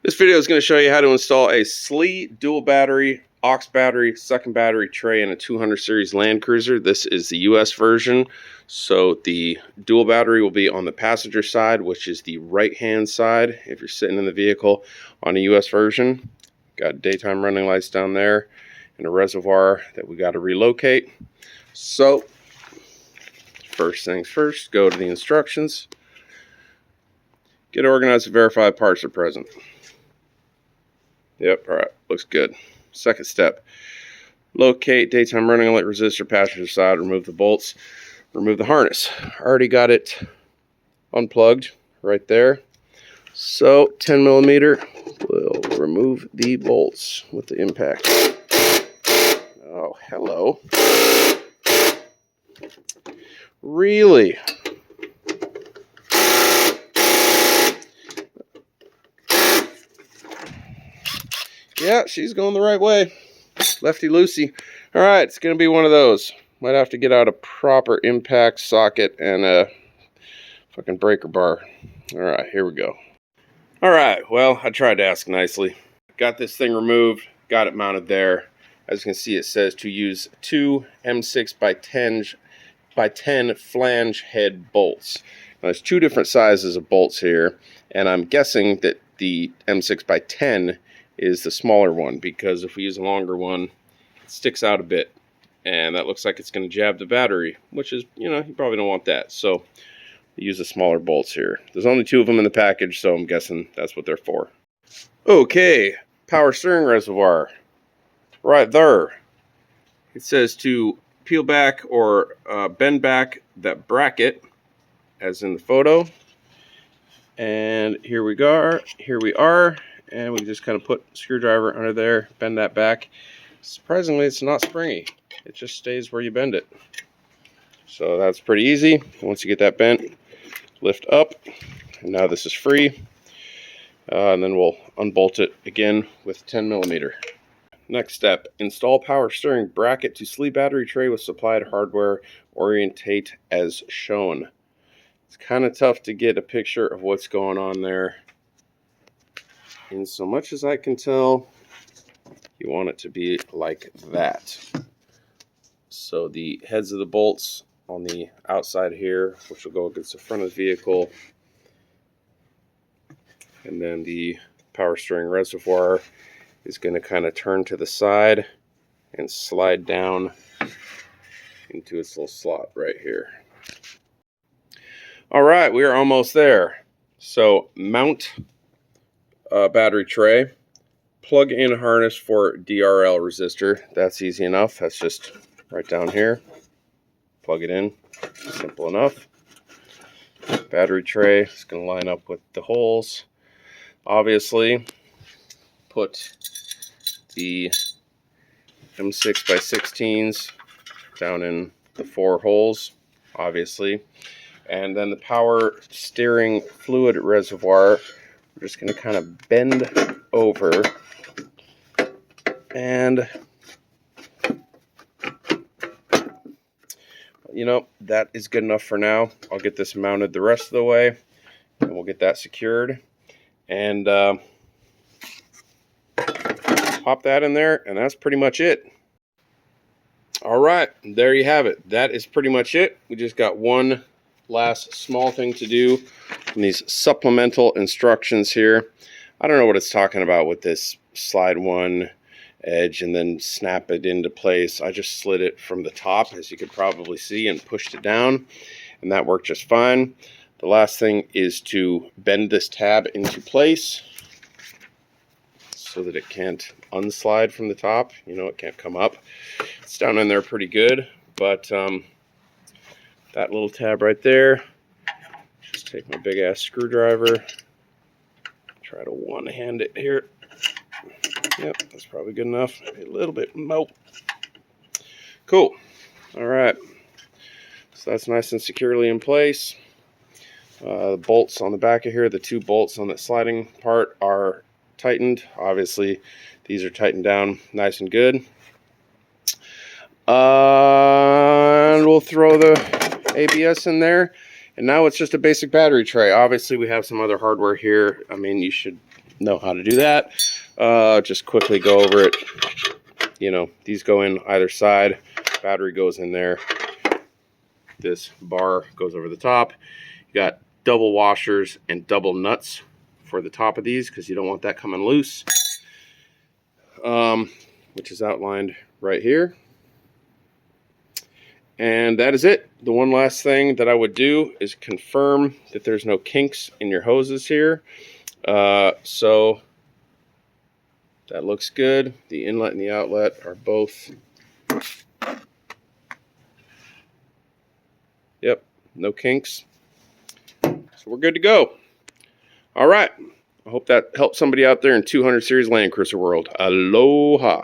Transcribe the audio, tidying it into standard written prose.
This video is going to show you how to install a Slee dual battery, aux battery, second battery tray in a 200 series Land Cruiser. This is the US version. So the dual battery will be on the passenger side, which is the right hand side if you're sitting in the vehicle on a US version. Got daytime running lights down there and a reservoir that we got to relocate. So first things first, go to the instructions. Get organized and verify parts are present. Yep, all right, looks good. Second step, locate daytime running light resistor, passenger side, remove the bolts, remove the harness. Already got it unplugged right there. So 10 millimeter, we'll remove the bolts with the impact. Oh, hello. Really? Yeah, she's going the right way. Lefty loosey. All right, it's going to be one of those. Might have to get out a proper impact socket and a fucking breaker bar. All right, here we go. All right, well, I tried to ask nicely. Got this thing removed, got it mounted there. As you can see, it says to use two M6 by 10 flange head bolts. Now, there's two different sizes of bolts here, and I'm guessing that the M6 by 10 is the smaller one, because if we use a longer one, it sticks out a bit, and that looks like it's going to jab the battery, which is, you probably don't want that. So use the smaller bolts here. There's only two of them in the package, so I'm guessing that's what they're for. Okay, power steering reservoir right there. It says to peel back or bend back that bracket, as in the photo, and here we are. And we just kind of put a screwdriver under there, bend that back. Surprisingly, it's not springy. It just stays where you bend it. So that's pretty easy. Once you get that bent, lift up. And now this is free. And then we'll unbolt it again with 10 millimeter. Next step, install power steering bracket to Slee battery tray with supplied hardware. Orientate as shown. It's kind of tough to get a picture of what's going on there. And so much as I can tell, you want it to be like that. So the heads of the bolts on the outside here, which will go against the front of the vehicle, and then the power steering reservoir is going to kind of turn to the side and slide down into its little slot right here. All right, we are almost there. So mount battery tray, plug in harness for DRL resistor. That's easy enough. That's just right down here. Plug it in. Simple enough. Battery tray is going to line up with the holes. Obviously, put the M6 by 16s down in the 4 holes, obviously. And then the power steering fluid reservoir, we're just going to kind of bend over, and that is good enough for now. I'll get this mounted the rest of the way, and we'll get that secured, and pop that in there, and that's pretty much it. All right, there you have it. That is pretty much it. We just got one last small thing to do from these supplemental instructions here. I don't know what it's talking about with this slide one edge and then snap it into place. I just slid it from the top, as you could probably see, and pushed it down, and that worked just fine. The last thing is to bend this tab into place so that it can't unslide from the top. It can't come up. It's down in there pretty good, but that little tab right there, just take my big ass screwdriver, try to one-hand it here. Yep, that's probably good enough. Maybe a little bit more. Cool. All right. So that's nice and securely in place. The bolts on the back of here, the 2 bolts on that sliding part, are tightened. Obviously, these are tightened down nice and good. And we'll throw the ABS in there. And now it's just a basic battery tray. Obviously, we have some other hardware here. I mean, you should know how to do that, just quickly go over it. You know, these go in either side. Battery goes in there. This bar goes over the top. You got double washers and double nuts for the top of these because you don't want that coming loose, which is outlined right here. And that is it. The one last thing that I would do is confirm that there's no kinks in your hoses here. So that looks good. The inlet and the outlet are both, yep, no kinks. So we're good to go. All right. I hope that helped somebody out there in 200 series Land Cruiser world. Aloha.